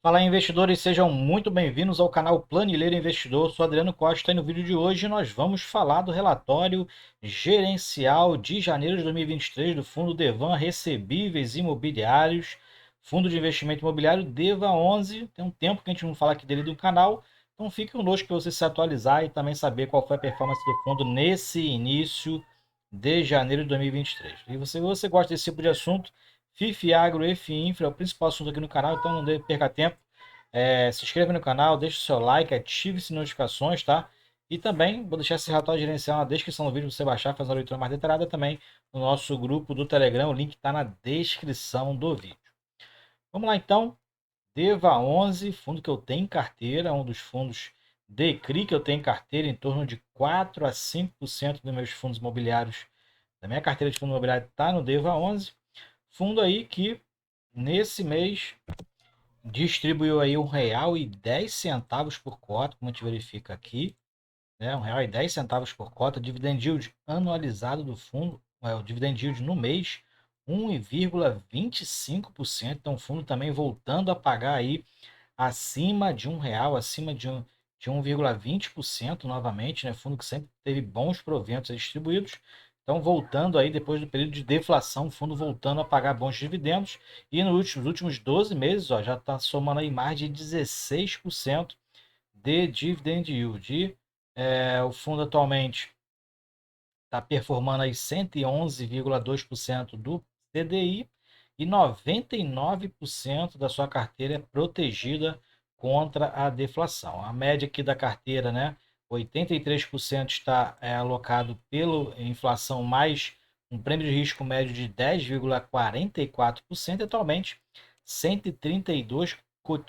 Fala, investidores, sejam muito bem-vindos ao canal Planilheiro Investidor. Sou Adriano Costa e no vídeo de hoje nós vamos falar do relatório gerencial de janeiro de 2023 do Fundo Devan Recebíveis Imobiliários, Fundo de Investimento Imobiliário Deva 11. Tem um tempo que a gente não fala aqui dele do canal, então fique conosco para você se atualizar e também saber qual foi a performance do fundo nesse início de janeiro de 2023. E você gosta desse tipo de assunto? FIF Agro e FIINFRA é o principal assunto aqui no canal, então não perca tempo. Se inscreva no canal, deixe o seu like, ative as notificações, tá? E também vou deixar esse relatório gerencial na descrição do vídeo para você baixar, fazer uma leitura mais detalhada também no nosso grupo do Telegram. O link está na descrição do vídeo. Vamos lá então. Deva 11, fundo que eu tenho em carteira, um dos fundos de CRI que eu tenho em carteira, em torno de 4 a 5% dos meus fundos imobiliários, da minha carteira de fundo imobiliário está no Deva 11. Fundo aí que nesse mês distribuiu aí R$ 1,10 por cota, como a gente verifica aqui, né? R$ 1,10 por cota, dividend yield anualizado do fundo, o dividend yield no mês, 1,25%. Então, o fundo também voltando a pagar aí acima de R$ 1, acima de 1,20% novamente, né? Fundo que sempre teve bons proventos distribuídos. Então, voltando aí, depois do período de deflação, o fundo voltando a pagar bons dividendos. E nos últimos 12 meses, ó, já está somando aí mais de 16% de dividend yield. O fundo atualmente está performando aí 111,2% do CDI e 99% da sua carteira é protegida contra a deflação. A média aqui da carteira, né, 83% está alocado pela inflação mais um prêmio de risco médio de 10,44%. Atualmente, 132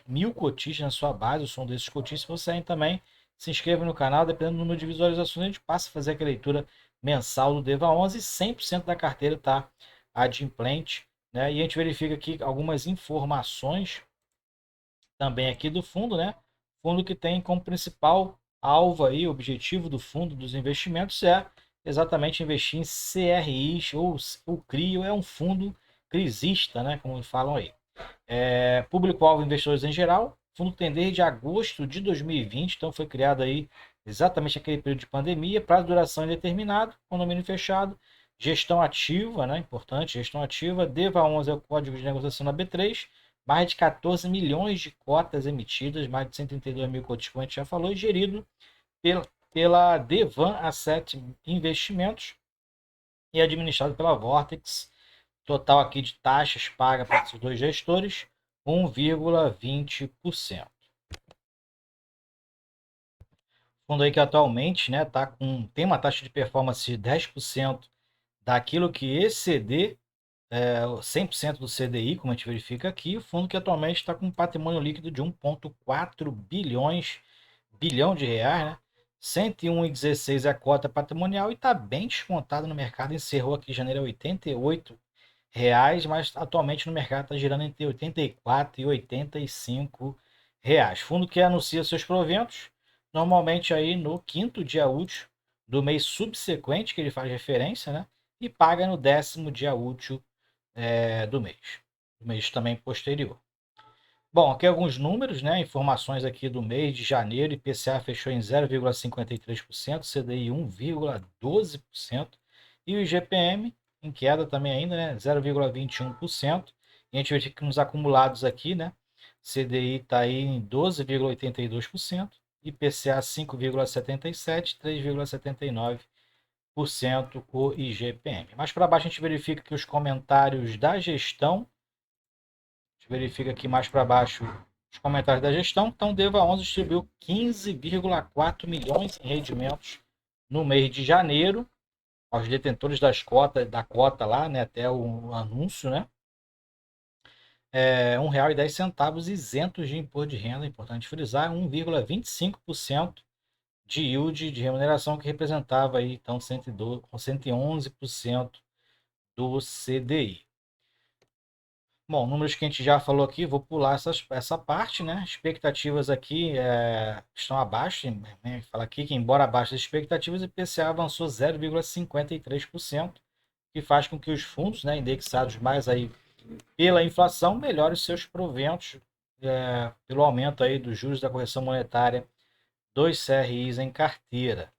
mil cotistas na sua base. O som desses cotistas, se você ainda também se inscreva no canal, dependendo do número de visualizações, a gente passa a fazer a leitura mensal do Deva 11, 100% da carteira está adimplente, né? E a gente verifica aqui algumas informações também aqui do fundo, né? Fundo que tem como principal alvo aí, objetivo do fundo dos investimentos é exatamente investir em CRIs ou o CRI é um fundo crisista, né? Como falam aí. Público-alvo investidores em geral. O fundo tem desde agosto de 2020, então foi criado aí exatamente aquele período de pandemia, prazo de duração indeterminado, condomínio fechado, gestão ativa, né? Importante, gestão ativa. DEVA 11 é o código de negociação da B3, mais de 14 milhões de cotas emitidas, mais de 132 mil cotas, como a gente já falou, e gerido pela Devan Asset Investimentos e administrado pela Vortex. Total aqui de taxas pagas para esses dois gestores, 1,20%. Fundo aí que atualmente, né, tem uma taxa de performance de 10% daquilo que exceder 100% do CDI, como a gente verifica aqui. O fundo que atualmente está com um patrimônio líquido de 1,4 bilhão de reais, né? 101,16 é a cota patrimonial e está bem descontado no mercado. Encerrou aqui em janeiro a R$ 88, mas atualmente no mercado está girando entre 84 e 85 reais. Fundo que anuncia seus proventos normalmente aí no quinto dia útil do mês subsequente que ele faz referência, né? E paga no 10º dia útil do mês também posterior. Bom, aqui alguns números, né? Informações aqui do mês de janeiro. IPCA fechou em 0,53%, CDI 1,12% e o IGPM em queda também ainda, né? 0,21%. E a gente vê que nos acumulados aqui, né? CDI está aí em 12,82%, IPCA 5,77%, 3,79% o IGPM. Mais para baixo a gente verifica que os comentários da gestão, a gente verifica aqui mais para baixo os comentários da gestão. Então, Deva 11 distribuiu 15,4 milhões em rendimentos no mês de janeiro aos detentores da cota lá, né, até o anúncio, né? R$ 1,10 isentos de imposto de renda, importante frisar, 1,25% de yield de remuneração, que representava aí, então 111% do CDI. Bom, números que a gente já falou aqui, vou pular essa parte, né? Expectativas aqui estão abaixo, né? Fala aqui que, embora abaixo das expectativas, o IPCA avançou 0,53%, que faz com que os fundos, né, indexados mais aí pela inflação melhorem seus proventos pelo aumento aí dos juros da correção monetária dos CRIs em carteira.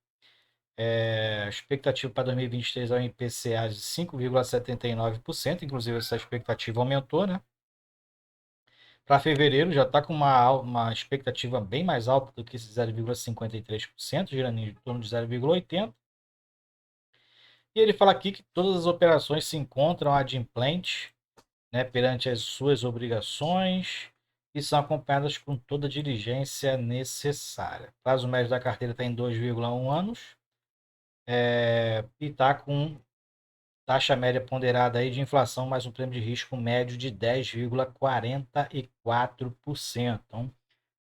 A expectativa para 2023 é um IPCA de 5,79%, inclusive essa expectativa aumentou, né? Para fevereiro já está com uma expectativa bem mais alta do que esse 0,53%, girando em torno de 0,80%. E ele fala aqui que todas as operações se encontram adimplentes, né, perante as suas obrigações e são acompanhadas com toda a diligência necessária. O prazo médio da carteira está em 2,1 anos e está com taxa média ponderada aí de inflação mais um prêmio de risco médio de 10,44%. Então,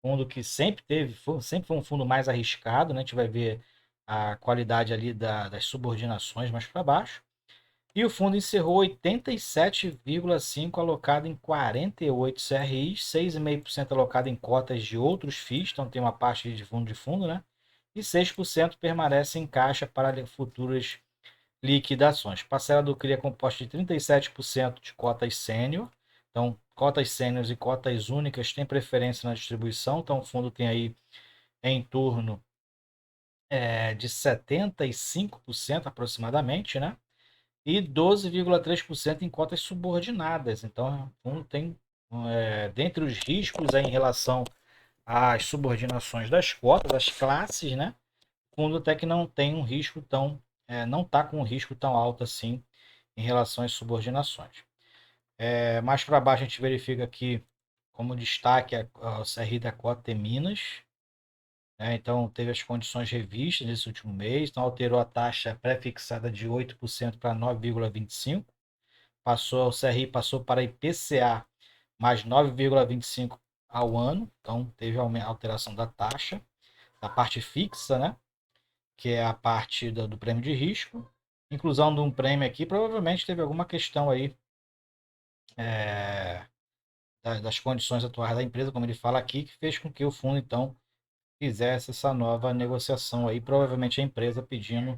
fundo que sempre foi um fundo mais arriscado, né? A gente vai ver a qualidade ali das subordinações mais para baixo. E o fundo encerrou 87,5% alocado em 48 CRIs, 6,5% alocado em cotas de outros FIIs, então tem uma parte de fundo, né? E 6% permanece em caixa para futuras liquidações. Parcela do CRI é composta de 37% de cotas sênior. Então, cotas sêniores e cotas únicas têm preferência na distribuição. Então, o fundo tem aí em torno de 75% aproximadamente, né? E 12,3% em cotas subordinadas. Então, o fundo tem, dentre os riscos em relação às subordinações das cotas, das classes, né? O fundo até que não tem um risco tão, não está com um risco tão alto assim em relação às subordinações. Mais para baixo a gente verifica aqui como destaque a CRI da cota em Minas, né? Então teve as condições revistas nesse último mês, então alterou a taxa pré-fixada de 8% para 9,25%, o CRI passou para IPCA mais 9,25% ao ano, então teve alteração da taxa, da parte fixa, né? Que é a parte do prêmio de risco. Inclusão de um prêmio aqui, provavelmente teve alguma questão aí é, das condições atuais da empresa, como ele fala aqui, que fez com que o fundo, então, fizesse essa nova negociação aí, provavelmente a empresa pedindo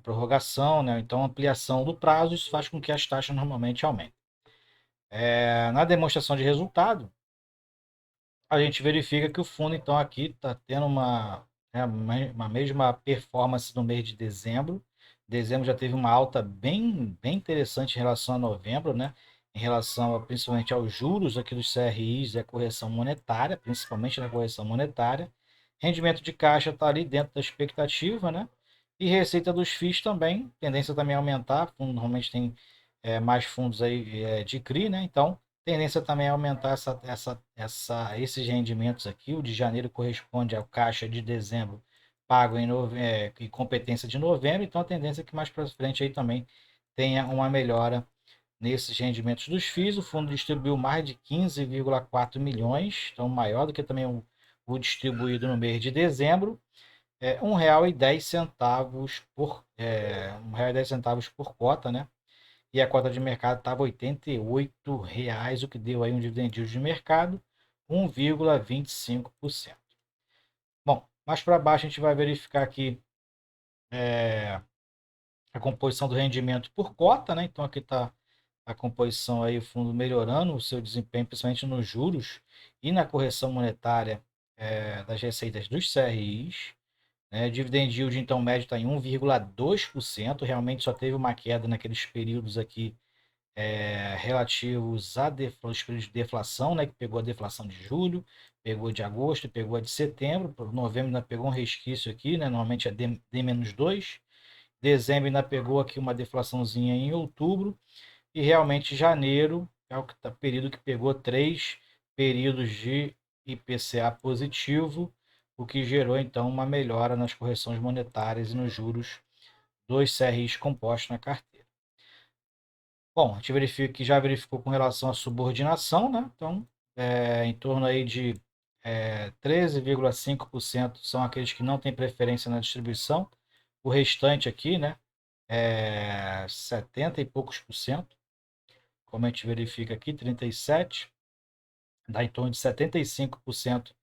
prorrogação, né? Então ampliação do prazo, isso faz com que as taxas normalmente aumentem. Na demonstração de resultado, a gente verifica que o fundo, então, aqui está tendo uma mesma performance no mês de dezembro. Dezembro já teve uma alta bem interessante em relação a novembro, né? Em relação principalmente aos juros aqui dos CRIs e a correção monetária, principalmente na correção monetária. Rendimento de caixa está ali dentro da expectativa, né? E receita dos FIIs também, tendência também a aumentar. O fundo normalmente tem mais fundos aí de CRI, né? Então, tendência também a aumentar esses rendimentos aqui. O de janeiro corresponde ao caixa de dezembro pago em competência de novembro. Então, a tendência é que mais para frente aí também tenha uma melhora nesses rendimentos dos FIIs. O fundo distribuiu mais de 15,4 milhões, então maior do que também o distribuído no mês de dezembro. R$ 1,10 por cota, né? E a cota de mercado estava R$ 88,00, o que deu aí um dividend yield de mercado 1,25%. Bom, mais para baixo a gente vai verificar aqui a composição do rendimento por cota, né? Então aqui está a composição aí, o fundo melhorando o seu desempenho, principalmente nos juros e na correção monetária das receitas dos CRIs. Dividend yield, então, médio está em 1,2%. Realmente só teve uma queda naqueles períodos aqui relativos aos períodos de deflação, né, que pegou a deflação de julho, pegou de agosto, pegou a de setembro, novembro ainda pegou um resquício aqui, né, normalmente é D-2, dezembro ainda pegou aqui uma deflaçãozinha em outubro, e realmente janeiro é o período que pegou 3 períodos de IPCA positivo, o que gerou então uma melhora nas correções monetárias e nos juros dos CRIs compostos na carteira. Bom, a gente verifica que já verificou com relação à subordinação, né? Então, em torno aí de 13,5% são aqueles que não têm preferência na distribuição. O restante aqui, né? 70 e poucos por cento, como a gente verifica aqui, 37, dá em torno de 75%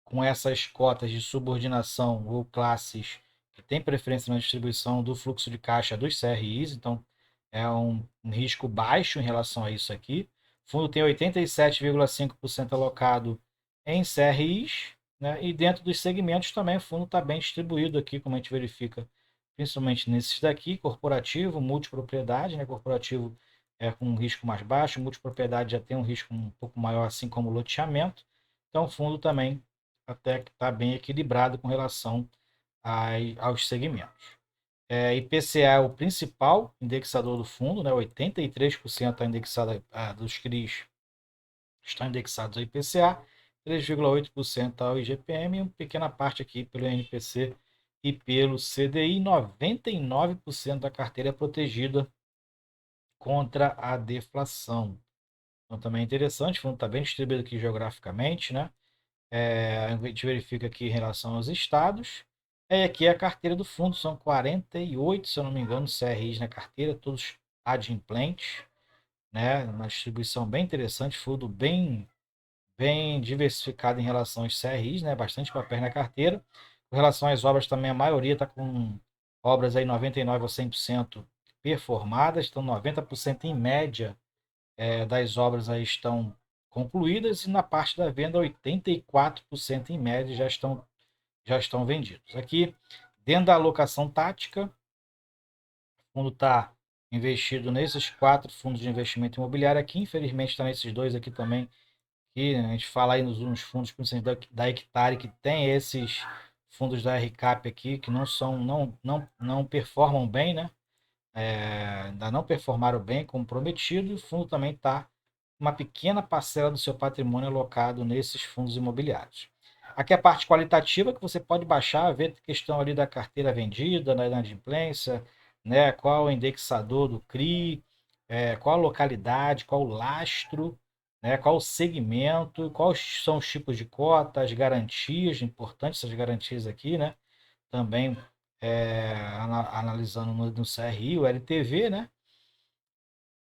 com essas cotas de subordinação ou classes que têm preferência na distribuição do fluxo de caixa dos CRIs, então é um risco baixo em relação a isso aqui. fundo tem 87,5% alocado em CRIs, né? E dentro dos segmentos também o fundo está bem distribuído aqui, como a gente verifica, principalmente nesses daqui, corporativo, multipropriedade, né? Corporativo é com um risco mais baixo, multipropriedade já tem um risco um pouco maior, assim como loteamento. Então o fundo também até que está bem equilibrado com relação aos segmentos. IPCA é o principal indexador do fundo, né? 83% indexado, dos CRIs estão indexados ao IPCA, 3,8% ao IGPM e uma pequena parte aqui pelo INPC e pelo CDI. 99% da carteira é protegida contra a deflação. Então também é interessante, o fundo está bem distribuído aqui geograficamente, né? A gente verifica aqui em relação aos estados. Aqui é a carteira do fundo, são 48, se eu não me engano, CRIs na carteira, todos adimplentes, né? Uma distribuição bem interessante, fundo bem diversificado em relação aos CRIs, né? Bastante papéis na carteira. Com relação às obras também, a maioria está com obras aí 99 ou 100% performadas, então 90% em média das obras aí estão concluídas e na parte da venda 84% em média já estão vendidos. Aqui, dentro da alocação tática, o fundo está investido nesses 4 fundos de investimento imobiliário aqui, infelizmente está nesses 2 aqui também, que a gente fala aí nos fundos da Hectare, que tem esses fundos da RCAP aqui, que não performam bem, né? Ainda não performaram bem como prometido, e o fundo também está uma pequena parcela do seu patrimônio alocado nesses fundos imobiliários. Aqui é a parte qualitativa que você pode baixar, ver a questão ali da carteira vendida, da inadimplência, né? Qual o indexador do CRI, qual a localidade, qual o lastro, né? Qual o segmento, quais são os tipos de cotas, garantias, importantes essas garantias aqui, né? Também analisando no CRI, o LTV, né?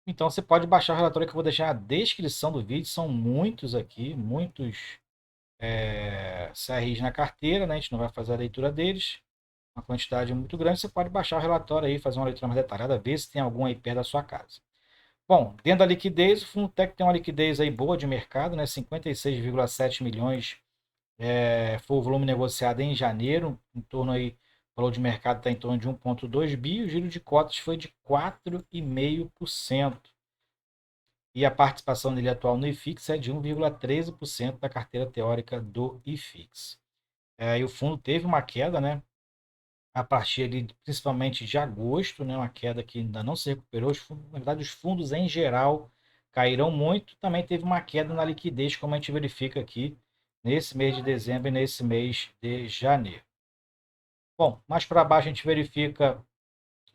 Então você pode baixar o relatório que eu vou deixar na descrição do vídeo. São muitos aqui, muitos CRIs na carteira, né? A gente não vai fazer a leitura deles. Uma quantidade muito grande. Você pode baixar o relatório aí, fazer uma leitura mais detalhada, ver se tem algum aí perto da sua casa. Bom, dentro da liquidez, o Fundtech tem uma liquidez aí boa de mercado, né? 56,7 milhões foi o volume negociado em janeiro, em torno aí, o valor de mercado está em torno de 1,2 bi, o giro de cotas foi de 4,5%. E a participação dele atual no IFIX é de 1,13% da carteira teórica do IFIX. E o fundo teve uma queda, né? A partir ali, principalmente de agosto, né? Uma queda que ainda não se recuperou. Na verdade, os fundos em geral caíram muito. Também teve uma queda na liquidez, como a gente verifica aqui nesse mês de dezembro e nesse mês de janeiro. Bom, mais para baixo a gente verifica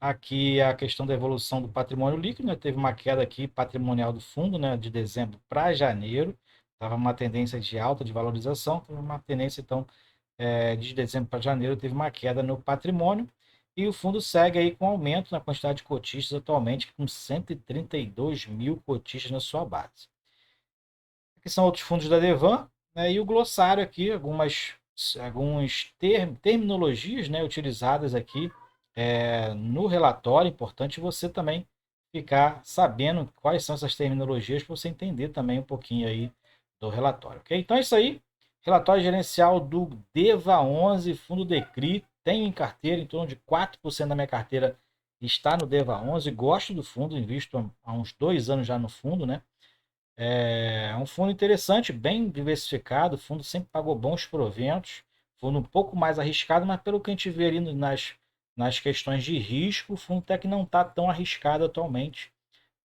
aqui a questão da evolução do patrimônio líquido, né? Teve uma queda aqui patrimonial do fundo, né? De dezembro para janeiro. Estava uma tendência de alta de valorização, teve uma tendência, então, de dezembro para janeiro, teve uma queda no patrimônio. E o fundo segue aí com aumento na quantidade de cotistas, atualmente com 132 mil cotistas na sua base. Aqui são outros fundos da Devan, né? E o glossário aqui, algumas terminologias, né, utilizadas aqui no relatório. Importante você também ficar sabendo quais são essas terminologias para você entender também um pouquinho aí do relatório, ok? Então é isso aí. Relatório gerencial do DEVA11, fundo DECRI. Tenho em carteira, em torno de 4% da minha carteira está no DEVA11. Gosto do fundo, invisto há uns 2 anos já no fundo, né? É um fundo interessante, bem diversificado. O fundo sempre pagou bons proventos. Fundo um pouco mais arriscado, mas pelo que a gente vê ali nas questões de risco, o fundo até que não está tão arriscado atualmente.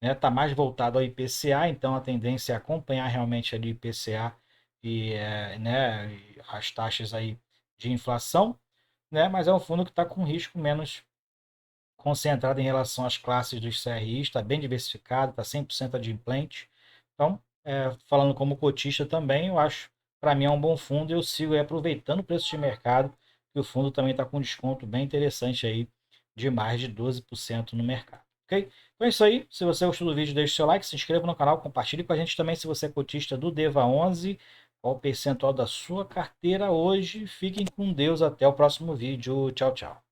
Está mais voltado ao IPCA, então a tendência é acompanhar realmente ali o IPCA e as taxas aí de inflação, né? Mas é um fundo que está com risco menos concentrado em relação às classes dos CRIs, está bem diversificado, está 100% adimplente. Então, falando como cotista também, eu acho, para mim é um bom fundo, e eu sigo aí aproveitando o preço de mercado, que o fundo também está com um desconto bem interessante aí, de mais de 12% no mercado. Ok? Então é isso aí. Se você gostou do vídeo, deixe seu like, se inscreva no canal, compartilhe com a gente também se você é cotista do DEVA11, qual o percentual da sua carteira hoje. Fiquem com Deus, até o próximo vídeo. Tchau, tchau.